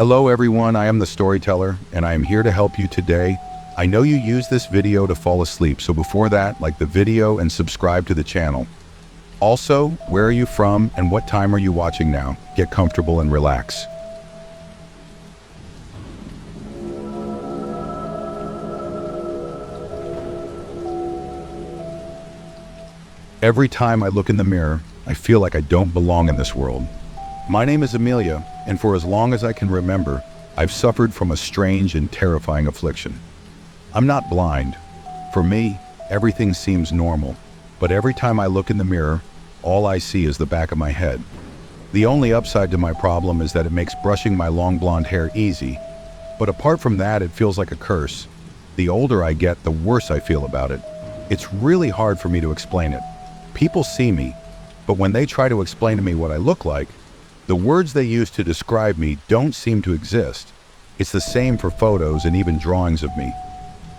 Hello everyone, I am the storyteller and I am here to help you today. I know you use this video to fall asleep, so before that, like the video and subscribe to the channel. Also, where are you from and what time are you watching now? Get comfortable and relax. Every time I look in the mirror, I feel like I don't belong in this world. My name is Amelia, and for as long as I can remember, I've suffered from a strange and terrifying affliction. I'm not blind. For me, everything seems normal, but every time I look in the mirror, all I see is the back of my head. The only upside to my problem is that it makes brushing my long blonde hair easy, but apart from that, it feels like a curse. The older I get, the worse I feel about it. It's really hard for me to explain it. People see me, but when they try to explain to me what I look like, the words they use to describe me don't seem to exist. It's the same for photos and even drawings of me.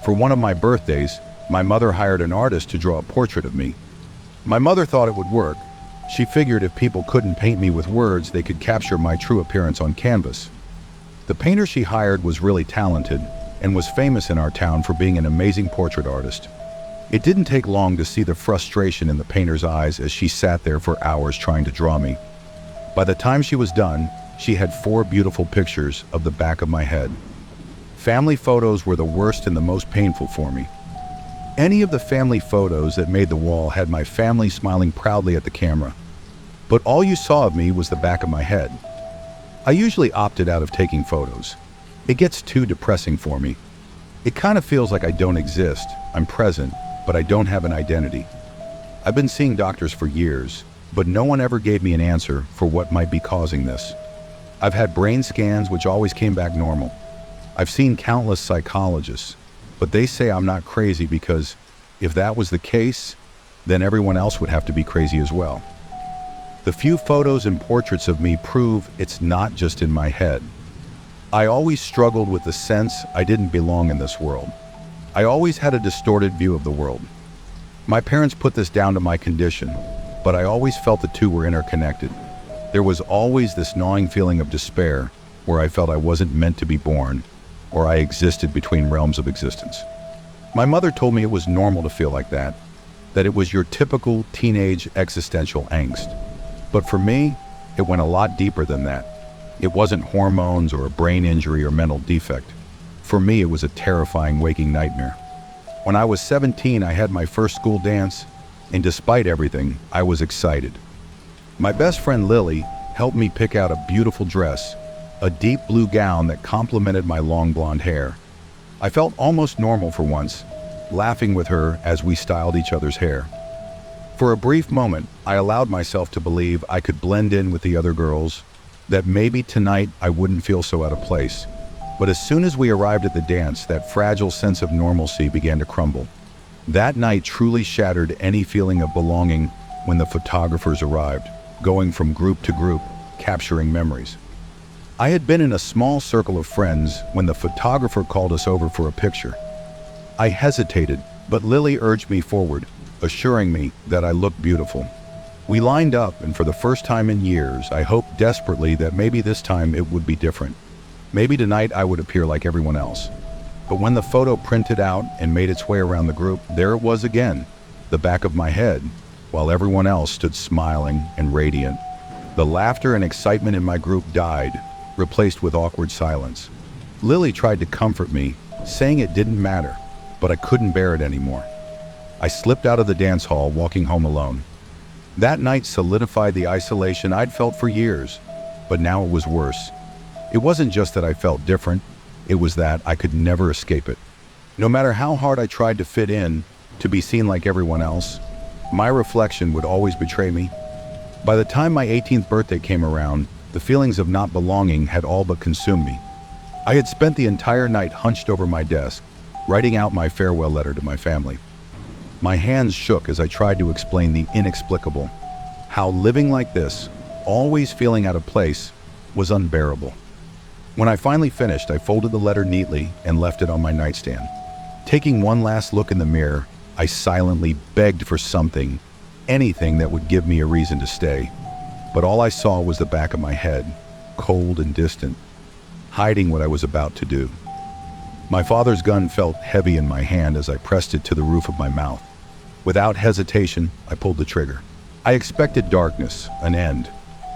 For one of my birthdays, my mother hired an artist to draw a portrait of me. My mother thought it would work. She figured if people couldn't paint me with words, they could capture my true appearance on canvas. The painter she hired was really talented and was famous in our town for being an amazing portrait artist. It didn't take long to see the frustration in the painter's eyes as she sat there for hours trying to draw me. By the time she was done, she had 4 beautiful pictures of the back of my head. Family photos were the worst and the most painful for me. Any of the family photos that made the wall had my family smiling proudly at the camera, but all you saw of me was the back of my head. I usually opted out of taking photos. It gets too depressing for me. It kind of feels like I don't exist. I'm present, but I don't have an identity. I've been seeing doctors for years, but no one ever gave me an answer for what might be causing this. I've had brain scans which always came back normal. I've seen countless psychologists, but they say I'm not crazy because if that was the case, then everyone else would have to be crazy as well. The few photos and portraits of me prove it's not just in my head. I always struggled with the sense I didn't belong in this world. I always had a distorted view of the world. My parents put this down to my condition, but I always felt the two were interconnected. There was always this gnawing feeling of despair where I felt I wasn't meant to be born, or I existed between realms of existence. My mother told me it was normal to feel like that it was your typical teenage existential angst. But for me, it went a lot deeper than that. It wasn't hormones or a brain injury or mental defect. For me, it was a terrifying waking nightmare. When I was 17, I had my first school dance, and despite everything, I was excited. My best friend Lily helped me pick out a beautiful dress, a deep blue gown that complemented my long blonde hair. I felt almost normal for once, laughing with her as we styled each other's hair. For a brief moment, I allowed myself to believe I could blend in with the other girls, that maybe tonight I wouldn't feel so out of place. But as soon as we arrived at the dance, that fragile sense of normalcy began to crumble. That night truly shattered any feeling of belonging when the photographers arrived, going from group to group, capturing memories. I had been in a small circle of friends when the photographer called us over for a picture. I hesitated, but Lily urged me forward, assuring me that I looked beautiful. We lined up, and for the first time in years, I hoped desperately that maybe this time it would be different. Maybe tonight I would appear like everyone else. But when the photo printed out and made its way around the group, there it was again, the back of my head, while everyone else stood smiling and radiant. The laughter and excitement in my group died, replaced with awkward silence. Lily tried to comfort me, saying it didn't matter, but I couldn't bear it anymore. I slipped out of the dance hall, walking home alone. That night solidified the isolation I'd felt for years, but now it was worse. It wasn't just that I felt different, it was that I could never escape it. No matter how hard I tried to fit in, to be seen like everyone else, my reflection would always betray me. By the time my 18th birthday came around, the feelings of not belonging had all but consumed me. I had spent the entire night hunched over my desk, writing out my farewell letter to my family. My hands shook as I tried to explain the inexplicable, how living like this, always feeling out of place, was unbearable. When I finally finished, I folded the letter neatly and left it on my nightstand. Taking one last look in the mirror, I silently begged for something, anything that would give me a reason to stay. But all I saw was the back of my head, cold and distant. hiding what I was about to do. My father's gun felt heavy in my hand as I pressed it to the roof of my mouth. Without hesitation, I pulled the trigger. I expected darkness, an end,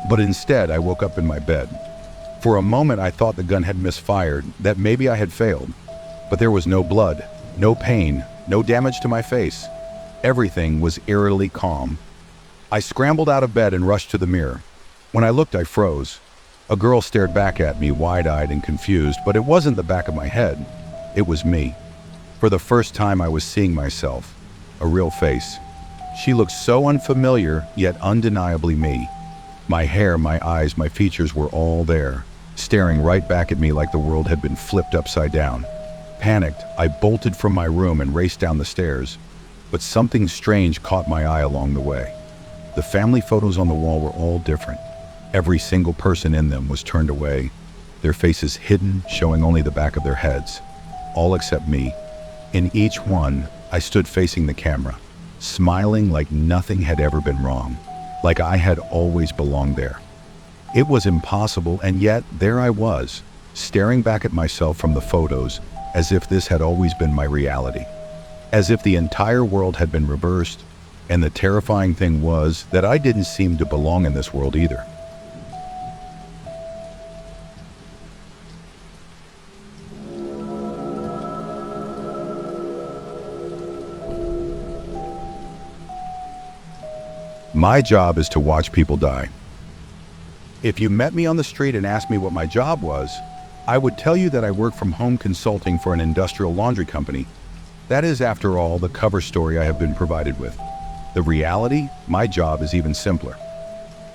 but instead I woke up in my bed. For a moment I thought the gun had misfired, that maybe I had failed. But there was no blood, no pain, no damage to my face. Everything was eerily calm. I scrambled out of bed and rushed to the mirror. When I looked, I froze. A girl stared back at me, wide-eyed and confused, but it wasn't the back of my head. It was me. For the first time, I was seeing myself, a real face. She looked so unfamiliar, yet undeniably me. My hair, my eyes, my features were all there, staring right back at me like the world had been flipped upside down. Panicked, I bolted from my room and raced down the stairs. But something strange caught my eye along the way. The family photos on the wall were all different. Every single person in them was turned away, their faces hidden, showing only the back of their heads. All except me. In each one, I stood facing the camera, smiling like nothing had ever been wrong, like I had always belonged there. It was impossible, and yet there I was, staring back at myself from the photos, as if this had always been my reality. As if the entire world had been reversed, and the terrifying thing was that I didn't seem to belong in this world either. My job is to watch people die. If you met me on the street and asked me what my job was, I would tell you that I work from home consulting for an industrial laundry company. That is, after all, the cover story I have been provided with. The reality, my job is even simpler.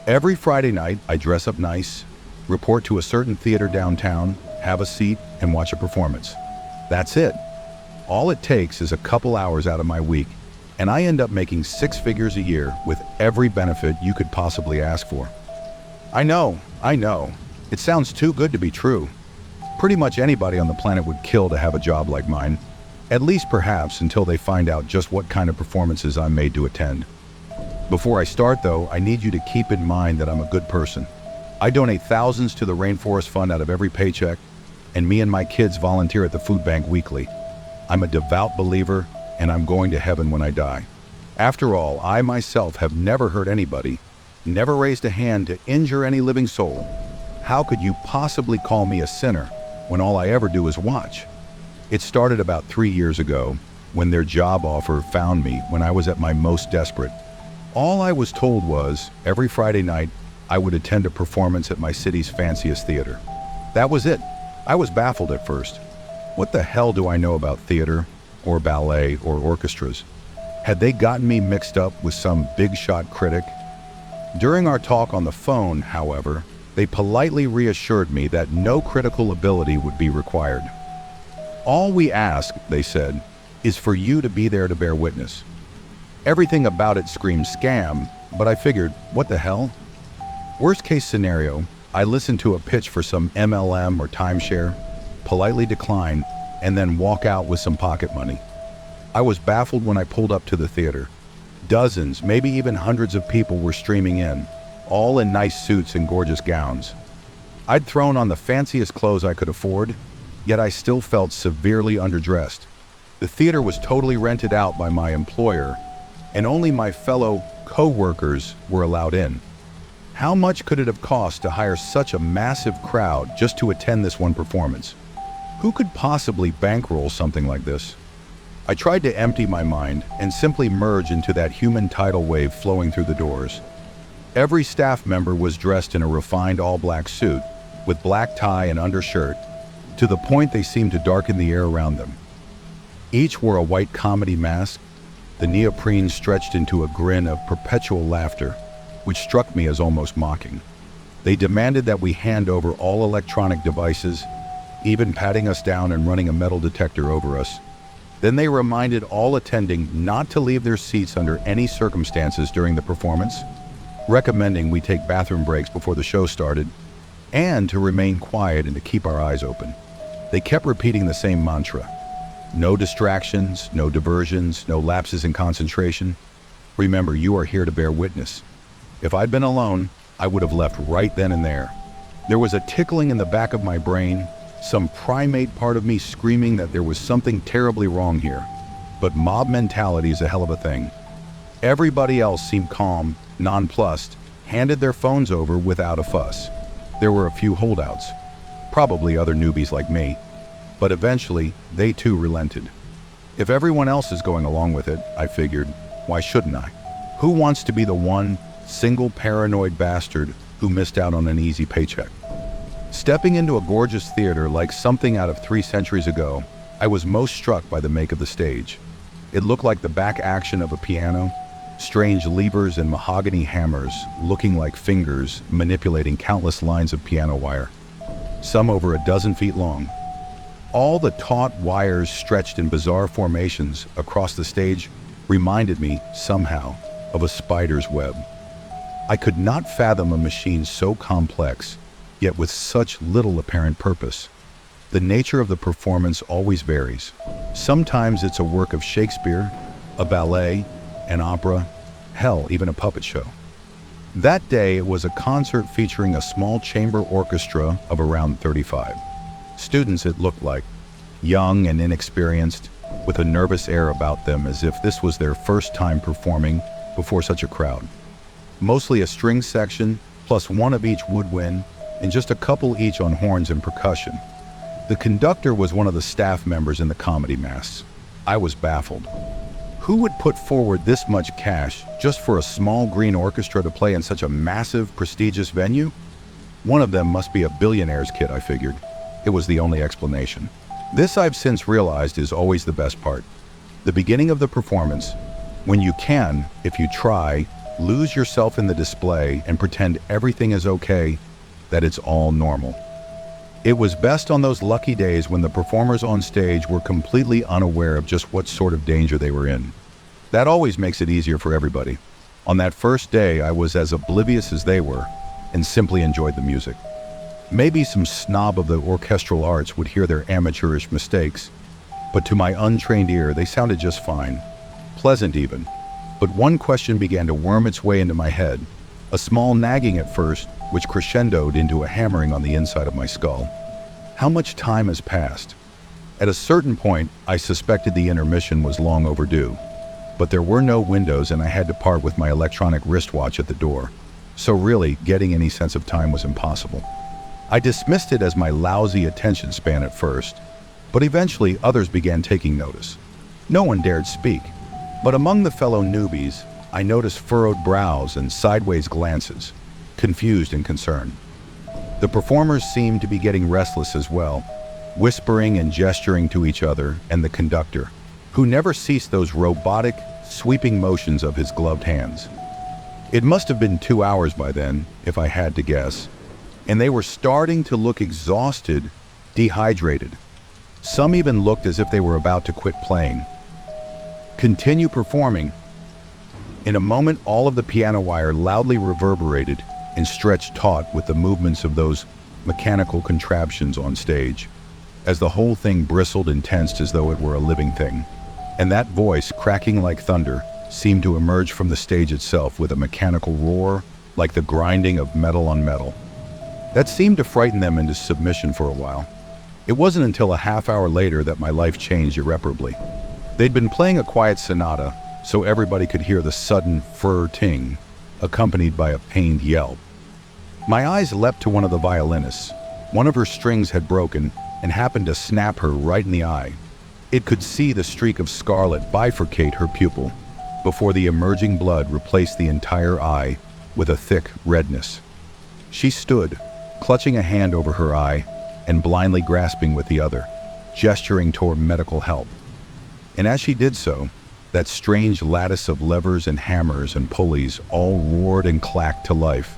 Every Friday night, I dress up nice, report to a certain theater downtown, have a seat, and watch a performance. That's it. All it takes is a couple hours out of my week, and I end up making 6 figures a year with every benefit you could possibly ask for. I know. It sounds too good to be true. Pretty much anybody on the planet would kill to have a job like mine. At least perhaps until they find out just what kind of performances I'm made to attend. Before I start though, I need you to keep in mind that I'm a good person. I donate thousands to the Rainforest Fund out of every paycheck, and me and my kids volunteer at the food bank weekly. I'm a devout believer, and I'm going to heaven when I die. After all, I myself have never hurt anybody, never raised a hand to injure any living soul. How could you possibly call me a sinner when all I ever do is watch? It started about 3 years ago when their job offer found me when I was at my most desperate. All I was told was, every Friday night, I would attend a performance at my city's fanciest theater. That was it. I was baffled at first. What the hell do I know about theater, or ballet, or orchestras? Had they gotten me mixed up with some big-shot critic? During our talk on the phone, however, they politely reassured me that no critical ability would be required. All we ask, they said, is for you to be there to bear witness. Everything about it screamed scam, but I figured, what the hell? Worst case scenario, I listen to a pitch for some MLM or timeshare, politely decline, and then walk out with some pocket money. I was baffled when I pulled up to the theater. Dozens, maybe even hundreds of people were streaming in, all in nice suits and gorgeous gowns. I'd thrown on the fanciest clothes I could afford, yet I still felt severely underdressed. The theater was totally rented out by my employer, and only my fellow co-workers were allowed in. How much could it have cost to hire such a massive crowd just to attend this one performance? Who could possibly bankroll something like this? I tried to empty my mind and simply merge into that human tidal wave flowing through the doors. Every staff member was dressed in a refined all-black suit with black tie and undershirt, to the point they seemed to darken the air around them. Each wore a white comedy mask, the neoprene stretched into a grin of perpetual laughter, which struck me as almost mocking. They demanded that we hand over all electronic devices, even patting us down and running a metal detector over us. Then they reminded all attending not to leave their seats under any circumstances during the performance, recommending we take bathroom breaks before the show started, and to remain quiet and to keep our eyes open. They kept repeating the same mantra. No distractions, no diversions, no lapses in concentration. Remember, you are here to bear witness. If I'd been alone, I would have left right then and there. There was a tickling in the back of my brain, some primate part of me screaming that there was something terribly wrong here. But mob mentality is a hell of a thing. Everybody else seemed calm, nonplussed, handed their phones over without a fuss. There were a few holdouts, probably other newbies like me, but eventually they too relented. If everyone else is going along with it, I figured, why shouldn't I? Who wants to be the one single paranoid bastard who missed out on an easy paycheck? Stepping into a gorgeous theater like something out of 3 centuries ago, I was most struck by the make of the stage. It looked like the back action of a piano, strange levers and mahogany hammers looking like fingers manipulating countless lines of piano wire, some over a dozen feet long. All the taut wires stretched in bizarre formations across the stage reminded me, somehow, of a spider's web. I could not fathom a machine so complex, yet with such little apparent purpose. The nature of the performance always varies. Sometimes it's a work of Shakespeare, a ballet, an opera, hell, even a puppet show. That day it was a concert featuring a small chamber orchestra of around 35. Students, it looked like, young and inexperienced, with a nervous air about them as if this was their first time performing before such a crowd. Mostly a string section, plus one of each woodwind, and just a couple each on horns and percussion. The conductor was one of the staff members in the comedy mass. I was baffled. Who would put forward this much cash just for a small green orchestra to play in such a massive, prestigious venue? One of them must be a billionaire's kid, I figured. It was the only explanation. This, I've since realized, is always the best part. The beginning of the performance, when you can, if you try, lose yourself in the display and pretend everything is okay, that it's all normal. It was best on those lucky days when the performers on stage were completely unaware of just what sort of danger they were in. That always makes it easier for everybody. On that first day, I was as oblivious as they were and simply enjoyed the music. Maybe some snob of the orchestral arts would hear their amateurish mistakes, but to my untrained ear, they sounded just fine. Pleasant even. But one question began to worm its way into my head, a small nagging at first, which crescendoed into a hammering on the inside of my skull. How much time has passed? At a certain point, I suspected the intermission was long overdue, but there were no windows and I had to part with my electronic wristwatch at the door, so really, getting any sense of time was impossible. I dismissed it as my lousy attention span at first, but eventually others began taking notice. No one dared speak, but among the fellow newbies, I noticed furrowed brows and sideways glances, confused and concerned. The performers seemed to be getting restless as well, whispering and gesturing to each other and the conductor, who never ceased those robotic, sweeping motions of his gloved hands. It must have been 2 hours by then, if I had to guess, and they were starting to look exhausted, dehydrated. Some even looked as if they were about to quit playing. Continue performing. In a moment, all of the piano wire loudly reverberated and stretched taut with the movements of those mechanical contraptions on stage, as the whole thing bristled and tensed as though it were a living thing. And that voice, cracking like thunder, seemed to emerge from the stage itself with a mechanical roar like the grinding of metal on metal. That seemed to frighten them into submission for a while. It wasn't until a half hour later that my life changed irreparably. They'd been playing a quiet sonata, so everybody could hear the sudden fur-ting, accompanied by a pained yelp. My eyes leapt to one of the violinists. One of her strings had broken and happened to snap her right in the eye. It could see the streak of scarlet bifurcate her pupil before the emerging blood replaced the entire eye with a thick redness. She stood, clutching a hand over her eye and blindly grasping with the other, gesturing toward medical help. And as she did so, that strange lattice of levers and hammers and pulleys all roared and clacked to life,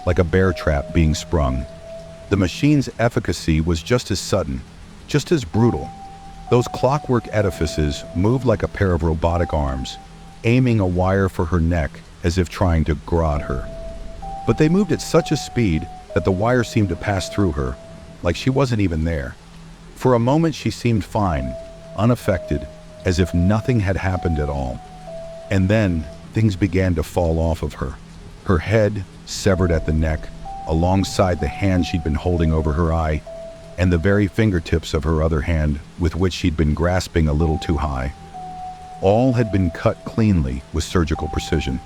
like a bear trap being sprung. The machine's efficacy was just as sudden, just as brutal. Those clockwork edifices moved like a pair of robotic arms, aiming a wire for her neck as if trying to garrote her. But they moved at such a speed that the wire seemed to pass through her, like she wasn't even there. For a moment she seemed fine, unaffected, as if nothing had happened at all. And then things began to fall off of her. Her head, severed at the neck, alongside the hand she'd been holding over her eye, and the very fingertips of her other hand with which she'd been grasping a little too high. All had been cut cleanly with surgical precision.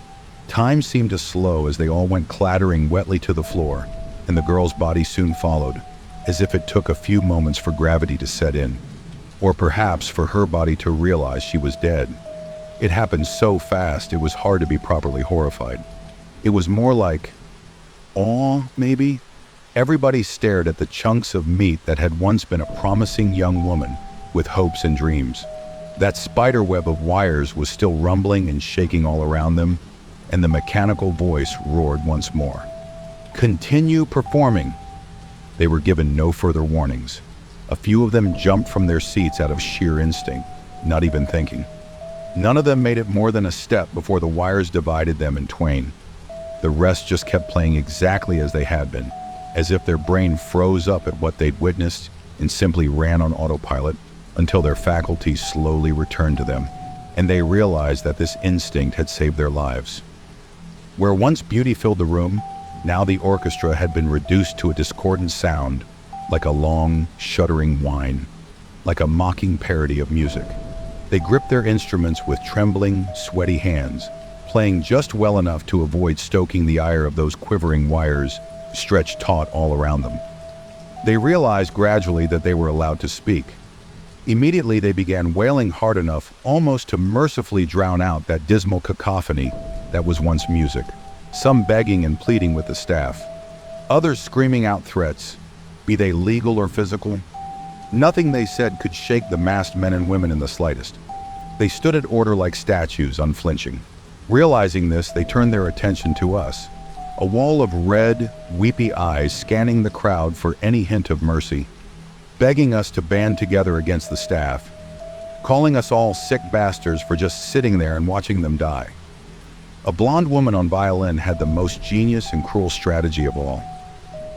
Time seemed to slow as they all went clattering wetly to the floor, and the girl's body soon followed, as if it took a few moments for gravity to set in, or perhaps for her body to realize she was dead. It happened so fast it was hard to be properly horrified. It was more like awe, maybe? Everybody stared at the chunks of meat that had once been a promising young woman with hopes and dreams. That spider web of wires was still rumbling and shaking all around them, and the mechanical voice roared once more. "Continue performing." They were given no further warnings. A few of them jumped from their seats out of sheer instinct, not even thinking. None of them made it more than a step before the wires divided them in twain. The rest just kept playing exactly as they had been, as if their brain froze up at what they'd witnessed and simply ran on autopilot until their faculties slowly returned to them, and they realized that this instinct had saved their lives. Where once beauty filled the room, now the orchestra had been reduced to a discordant sound, like a long, shuddering whine, like a mocking parody of music. They gripped their instruments with trembling, sweaty hands, playing just well enough to avoid stoking the ire of those quivering wires stretched taut all around them. They realized gradually that they were allowed to speak. Immediately they began wailing hard enough almost to mercifully drown out that dismal cacophony that was once music, some begging and pleading with the staff, others screaming out threats, be they legal or physical. Nothing they said could shake the masked men and women in the slightest. They stood at order like statues, unflinching. Realizing this, they turned their attention to us, a wall of red, weepy eyes scanning the crowd for any hint of mercy, begging us to band together against the staff, calling us all sick bastards for just sitting there and watching them die. A blonde woman on violin had the most genius and cruel strategy of all.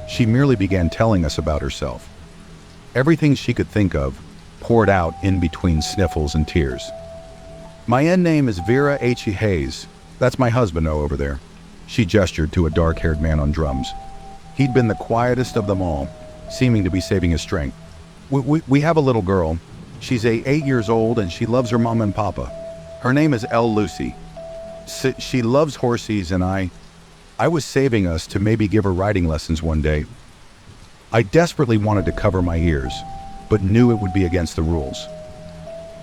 She merely began telling us about herself. Everything she could think of poured out in between sniffles and tears. "My end name is Vera H. Hayes. That's my husband over there." She gestured to a dark-haired man on drums. He'd been the quietest of them all, seeming to be saving his strength. We have a little girl. She's 8 years old and she loves her mom and papa. Her name is Lucy. She loves horses, and I was saving us to maybe give her riding lessons one day. I desperately wanted to cover my ears, but knew it would be against the rules.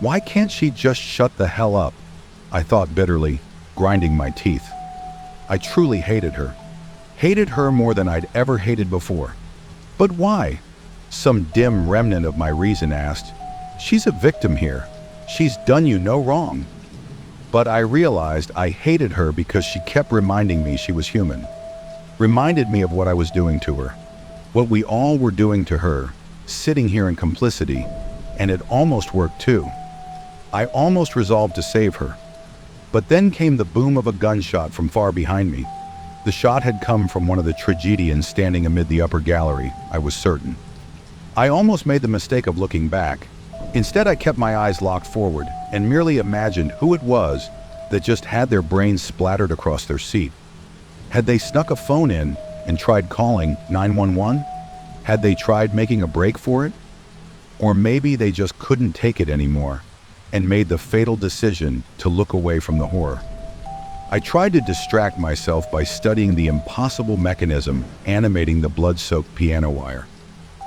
Why can't she just shut the hell up? I thought bitterly, grinding my teeth. I truly hated her. Hated her more than I'd ever hated before. But why? Some dim remnant of my reason asked. She's a victim here. She's done you no wrong. But I realized I hated her because she kept reminding me she was human. Reminded me of what I was doing to her. What we all were doing to her, sitting here in complicity, and it almost worked too. I almost resolved to save her. But then came the boom of a gunshot from far behind me. The shot had come from one of the tragedians standing amid the upper gallery, I was certain. I almost made the mistake of looking back. Instead, I kept my eyes locked forward and merely imagined who it was that just had their brains splattered across their seat. Had they snuck a phone in and tried calling 911? Had they tried making a break for it? Or maybe they just couldn't take it anymore and made the fatal decision to look away from the horror. I tried to distract myself by studying the impossible mechanism animating the blood-soaked piano wire.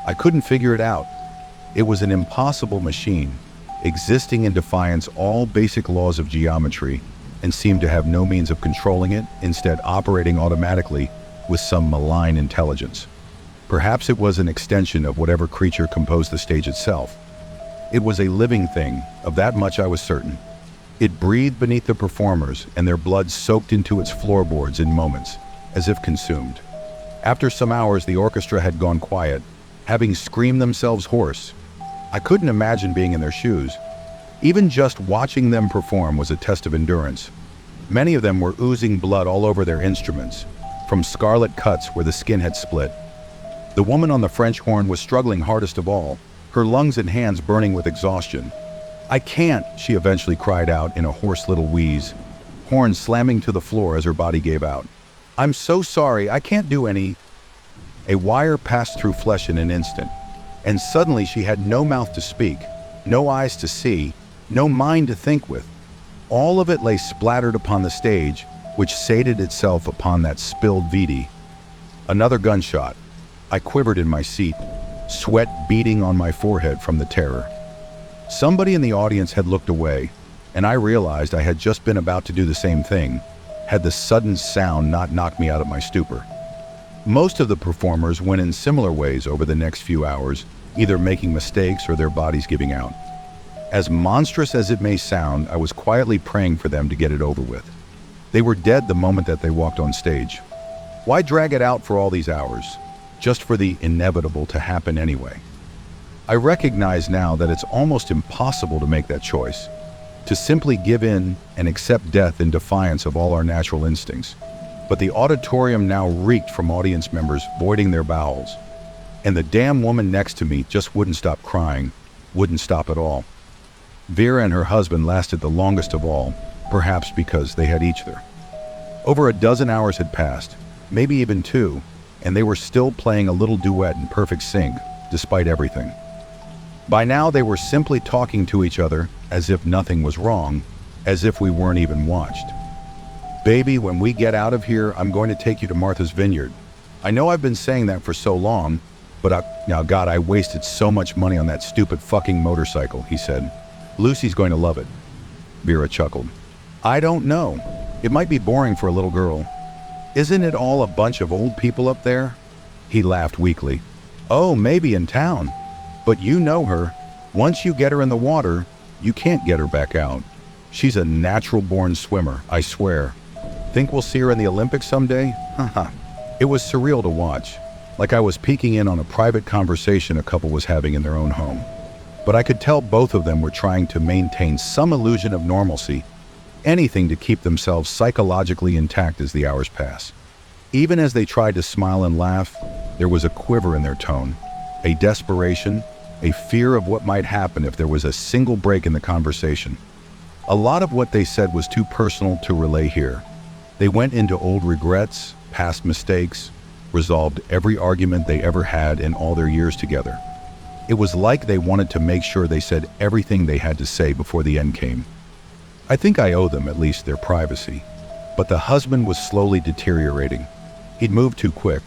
I couldn't figure it out. It was an impossible machine, existing in defiance all basic laws of geometry, and seemed to have no means of controlling it, instead operating automatically with some malign intelligence. Perhaps it was an extension of whatever creature composed the stage itself. It was a living thing, of that much I was certain. It breathed beneath the performers, and their blood soaked into its floorboards in moments, as if consumed. After some hours, the orchestra had gone quiet, having screamed themselves hoarse. I couldn't imagine being in their shoes. Even just watching them perform was a test of endurance. Many of them were oozing blood all over their instruments, from scarlet cuts where the skin had split. The woman on the French horn was struggling hardest of all, her lungs and hands burning with exhaustion. "I can't," she eventually cried out in a hoarse little wheeze, horn slamming to the floor as her body gave out. "I'm so sorry, I can't do any." A wire passed through flesh in an instant, and suddenly she had no mouth to speak, no eyes to see, no mind to think with. All of it lay splattered upon the stage, which sated itself upon that spilled VD. Another gunshot. I quivered in my seat, sweat beading on my forehead from the terror. Somebody in the audience had looked away, and I realized I had just been about to do the same thing, had the sudden sound not knocked me out of my stupor. Most of the performers went in similar ways over the next few hours, either making mistakes or their bodies giving out. As monstrous as it may sound, I was quietly praying for them to get it over with. They were dead the moment that they walked on stage. Why drag it out for all these hours, just for the inevitable to happen anyway? I recognize now that it's almost impossible to make that choice, to simply give in and accept death in defiance of all our natural instincts. But the auditorium now reeked from audience members voiding their bowels, and the damn woman next to me just wouldn't stop crying, wouldn't stop at all. Vera and her husband lasted the longest of all, perhaps because they had each other. Over a dozen hours had passed, maybe even 2, and they were still playing a little duet in perfect sync, despite everything. By now they were simply talking to each other as if nothing was wrong, as if we weren't even watched. Baby, when we get out of here, I'm going to take you to Martha's Vineyard. I know I've been saying that for so long, but now God, I wasted so much money on that stupid fucking motorcycle, he said. Lucy's going to love it. Vera chuckled. I don't know. It might be boring for a little girl. Isn't it all a bunch of old people up there? He laughed weakly. Oh, maybe in town. But you know her. Once you get her in the water, you can't get her back out. She's a natural-born swimmer, I swear. Think we'll see her in the Olympics someday? Haha. It was surreal to watch, like I was peeking in on a private conversation a couple was having in their own home. But I could tell both of them were trying to maintain some illusion of normalcy, anything to keep themselves psychologically intact as the hours pass. Even as they tried to smile and laugh, there was a quiver in their tone, a desperation, a fear of what might happen if there was a single break in the conversation. A lot of what they said was too personal to relay here. They went into old regrets, past mistakes, resolved every argument they ever had in all their years together. It was like they wanted to make sure they said everything they had to say before the end came. I think I owe them at least their privacy. But the husband was slowly deteriorating. He'd moved too quick,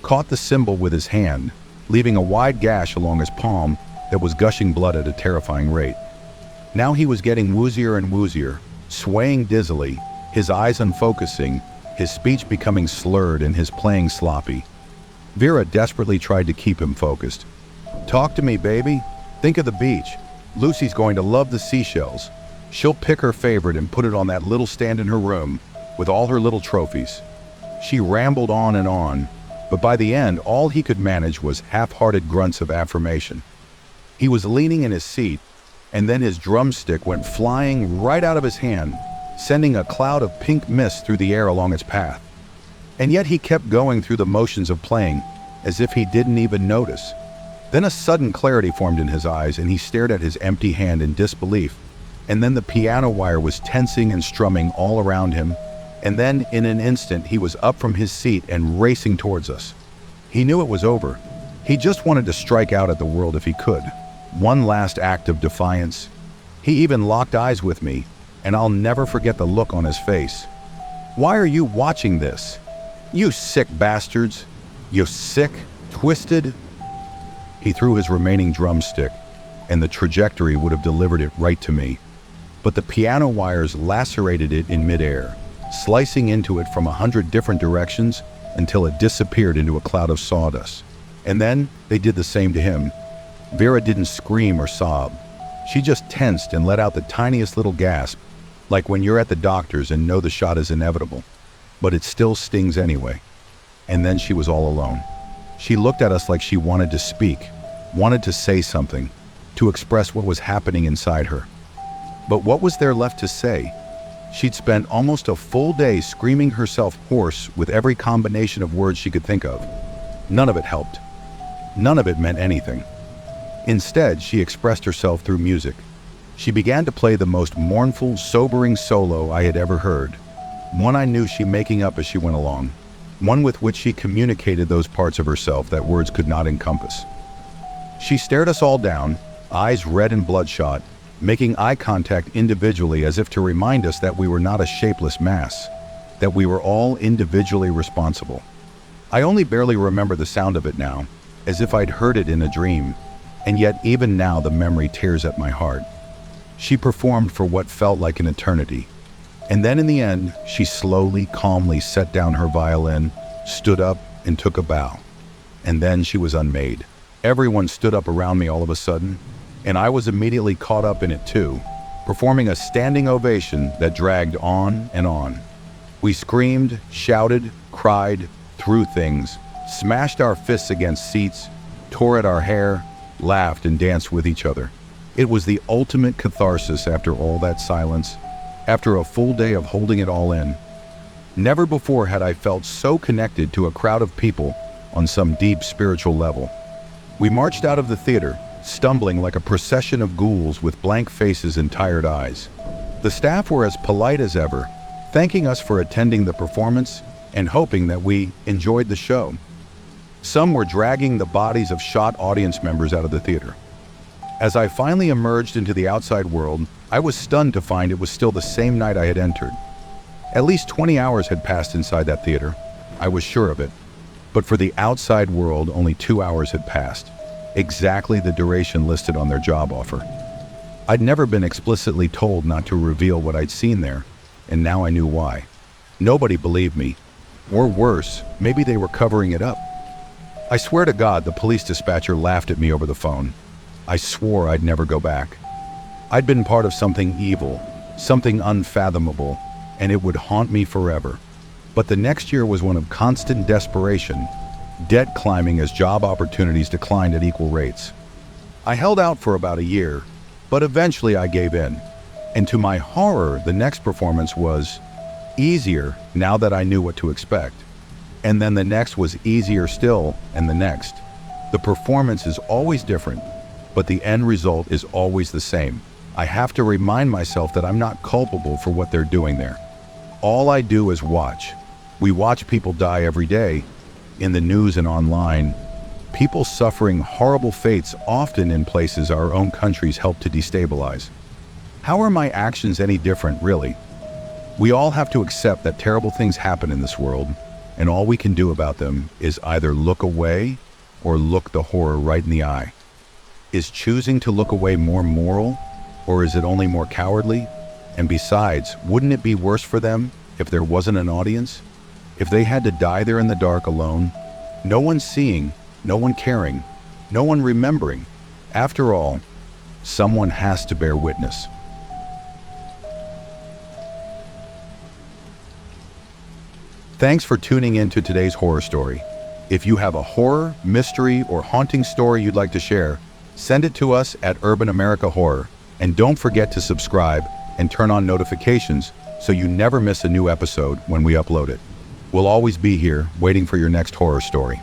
caught the symbol with his hand, leaving a wide gash along his palm that was gushing blood at a terrifying rate. Now he was getting woozier and woozier, swaying dizzily, his eyes unfocusing, his speech becoming slurred and his playing sloppy. Vera desperately tried to keep him focused. Talk to me, baby. Think of the beach. Lucy's going to love the seashells. She'll pick her favorite and put it on that little stand in her room with all her little trophies. She rambled on, but by the end, all he could manage was half-hearted grunts of affirmation. He was leaning in his seat, and then his drumstick went flying right out of his hand, sending a cloud of pink mist through the air along its path. And yet he kept going through the motions of playing, as if he didn't even notice. Then a sudden clarity formed in his eyes, and he stared at his empty hand in disbelief. And then the piano wire was tensing and strumming all around him, and then in an instant he was up from his seat and racing towards us. He knew it was over. He just wanted to strike out at the world if he could. One last act of defiance. He even locked eyes with me, and I'll never forget the look on his face. Why are you watching this? You sick bastards. You sick, twisted. He threw his remaining drumstick, and the trajectory would have delivered it right to me. But the piano wires lacerated it in midair, slicing into it from 100 different directions until it disappeared into a cloud of sawdust. And then they did the same to him. Vera didn't scream or sob. She just tensed and let out the tiniest little gasp, like when you're at the doctor's and know the shot is inevitable, but it still stings anyway. And then she was all alone. She looked at us like she wanted to speak, wanted to say something, to express what was happening inside her. But what was there left to say? She'd spent almost a full day screaming herself hoarse with every combination of words she could think of. None of it helped. None of it meant anything. Instead, she expressed herself through music. She began to play the most mournful, sobering solo I had ever heard, one I knew she making up as she went along. one with which she communicated those parts of herself that words could not encompass. She stared us all down, eyes red and bloodshot, making eye contact individually as if to remind us that we were not a shapeless mass, that we were all individually responsible. I only barely remember the sound of it now, as if I'd heard it in a dream, and yet even now the memory tears at my heart. She performed for what felt like an eternity, and then in the end, she slowly, calmly set down her violin, stood up, and took a bow. And then she was unmade. Everyone stood up around me all of a sudden, and I was immediately caught up in it too, performing a standing ovation that dragged on and on. We screamed, shouted, cried, threw things, smashed our fists against seats, tore at our hair, laughed and danced with each other. It was the ultimate catharsis after all that silence, after a full day of holding it all in. Never before had I felt so connected to a crowd of people on some deep spiritual level. We marched out of the theater, stumbling like a procession of ghouls with blank faces and tired eyes. The staff were as polite as ever, thanking us for attending the performance and hoping that we enjoyed the show. Some were dragging the bodies of shot audience members out of the theater. As I finally emerged into the outside world, I was stunned to find it was still the same night I had entered. At least 20 hours had passed inside that theater. I was sure of it. But for the outside world, only 2 hours had passed, exactly the duration listed on their job offer. I'd never been explicitly told not to reveal what I'd seen there, and now I knew why. Nobody believed me. Or worse, maybe they were covering it up. I swear to God, the police dispatcher laughed at me over the phone. I swore I'd never go back. I'd been part of something evil, something unfathomable, and it would haunt me forever. But the next year was one of constant desperation, debt climbing as job opportunities declined at equal rates. I held out for about a year, but eventually I gave in. And to my horror, the next performance was easier now that I knew what to expect. And then the next was easier still, and the next. The performance is always different, but the end result is always the same. I have to remind myself that I'm not culpable for what they're doing there. All I do is watch. We watch people die every day, in the news and online. People suffering horrible fates, often in places our own countries help to destabilize. How are my actions any different, really? We all have to accept that terrible things happen in this world, and all we can do about them is either look away or look the horror right in the eye. Is choosing to look away more moral, or is it only more cowardly? And besides, wouldn't it be worse for them if there wasn't an audience? If they had to die there in the dark alone? No one seeing, no one caring, no one remembering. After all, someone has to bear witness. Thanks for tuning in to today's horror story. If you have a horror, mystery, or haunting story you'd like to share, send it to us at Urban America Horror. And don't forget to subscribe and turn on notifications so you never miss a new episode when we upload it. We'll always be here waiting for your next horror story.